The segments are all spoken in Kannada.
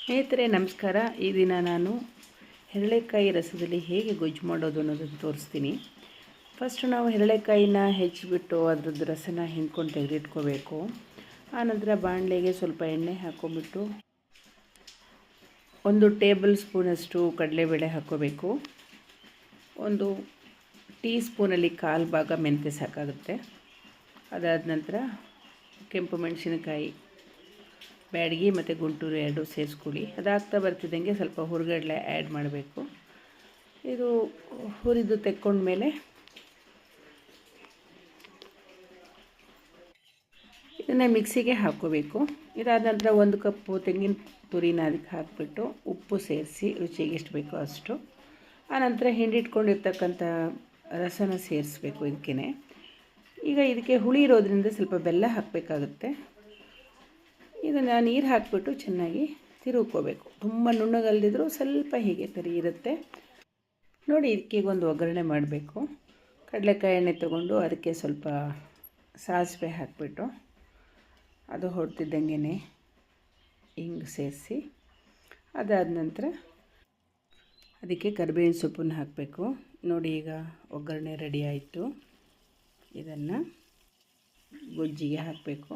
ಸ್ನೇಹಿತರೆ ನಮಸ್ಕಾರ. ಈ ದಿನ ನಾನು ಹೆರಳೆಕಾಯಿ ರಸದಲ್ಲಿ ಹೇಗೆ ಗೊಜ್ಜು ಮಾಡೋದು ಅನ್ನೋದನ್ನು ತೋರಿಸ್ತೀನಿ. ಫಸ್ಟ್ ನಾವು ಹೆರಳೆಕಾಯಿನ ಹೆಚ್ಚಿಬಿಟ್ಟು ಅದ್ರದ್ದು ರಸನ ಹಿಂಡ್ಕೊಂಡು ತೆಗೆದಿಟ್ಕೋಬೇಕು. ಆನಂತರ ಬಾಣಲೆಗೆ ಸ್ವಲ್ಪ ಎಣ್ಣೆ ಹಾಕ್ಕೊಂಬಿಟ್ಟು 1 ಟೇಬಲ್ ಸ್ಪೂನಷ್ಟು ಕಡಲೆಬೇಳೆ ಹಾಕ್ಕೋಬೇಕು. 1 ಟೀ ಸ್ಪೂನಲ್ಲಿ 1/4 ಭಾಗ ಮೆಂತ್ಯ ಸಾಕಾಗುತ್ತೆ. ಅದಾದ ನಂತರ ಕೆಂಪು ಮೆಣಸಿನಕಾಯಿ, ಬ್ಯಾಡಗಿ ಮತ್ತು ಗುಂಟೂರು 2 ಸೇರಿಸ್ಕೊಳ್ಳಿ. ಅದಾಗ್ತಾ ಬರ್ತಿದ್ದಂಗೆ ಸ್ವಲ್ಪ ಹುರಿಗಡಲೆ ಆ್ಯಡ್ ಮಾಡಬೇಕು. ಇದು ಹುರಿದು ತೆಕ್ಕೊಂಡ್ಮೇಲೆ ಇದನ್ನು ಮಿಕ್ಸಿಗೆ ಹಾಕ್ಕೋಬೇಕು. ಇದಾದ ನಂತರ 1 ಕಪ್ಪು ತೆಂಗಿನ ತುರಿನ ಅದಕ್ಕೆ ಹಾಕಿಬಿಟ್ಟು ಉಪ್ಪು ಸೇರಿಸಿ ರುಚಿಗೆ ಎಷ್ಟು ಬೇಕೋ ಅಷ್ಟು. ಆನಂತರ ಹಿಂಡಿಟ್ಕೊಂಡಿರ್ತಕ್ಕಂಥ ರಸನ ಸೇರಿಸ್ಬೇಕು ಇದಕ್ಕೆ. ಈಗ ಇದಕ್ಕೆ ಹುಳಿ ಇರೋದ್ರಿಂದ ಸ್ವಲ್ಪ ಬೆಲ್ಲ ಹಾಕಬೇಕಾಗುತ್ತೆ. ಇದನ್ನು ನೀರು ಹಾಕಿಬಿಟ್ಟು ಚೆನ್ನಾಗಿ ತಿರುಗ್ಕೋಬೇಕು. ತುಂಬ ನುಣ್ಣಗಲ್ದಿದ್ರೂ ಸ್ವಲ್ಪ ಹೀಗೆ ತರಿ ಇರುತ್ತೆ ನೋಡಿ. ಇದಕ್ಕೆ ಒಂದು ಒಗ್ಗರಣೆ ಮಾಡಬೇಕು. ಕಡಲೆಕಾಯಿ ಎಣ್ಣೆ ತೊಗೊಂಡು ಅದಕ್ಕೆ ಸ್ವಲ್ಪ ಸಾಸಿವೆ ಹಾಕಿಬಿಟ್ಟು ಅದು ಹೊಡ್ತಿದ್ದಂಗೆ ಹಿಂಗೆ ಸೇರಿಸಿ, ಅದಾದ ನಂತರ ಅದಕ್ಕೆ ಕರಿಬೇವಿನ ಸೊಪ್ಪನ್ನು ಹಾಕಬೇಕು. ನೋಡಿ ಈಗ ಒಗ್ಗರಣೆ ರೆಡಿ ಆಯಿತು. ಇದನ್ನು ಗೊಜ್ಜಿಗೆ ಹಾಕಬೇಕು.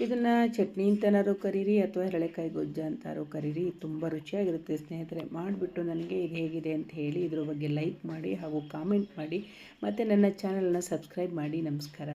ಇದನ್ನು ಚಟ್ನಿ ಅಂತನಾದ್ರು ಕರೀರಿ ಅಥವಾ ಹೆರಳೆಕಾಯಿ ಗೊಜ್ಜು ಅಂತಾರು ಕರೀರಿ. ತುಂಬ ರುಚಿಯಾಗಿರುತ್ತೆ ಸ್ನೇಹಿತರೆ. ಮಾಡಿಬಿಟ್ಟು ನನಗೆ ಇದು ಹೇಗಿದೆ ಅಂತ ಹೇಳಿ, ಇದ್ರ ಬಗ್ಗೆ ಲೈಕ್ ಮಾಡಿ ಹಾಗೂ ಕಾಮೆಂಟ್ ಮಾಡಿ, ಮತ್ತು ನನ್ನ ಚಾನಲನ್ನು ಸಬ್ಸ್ಕ್ರೈಬ್ ಮಾಡಿ. ನಮಸ್ಕಾರ.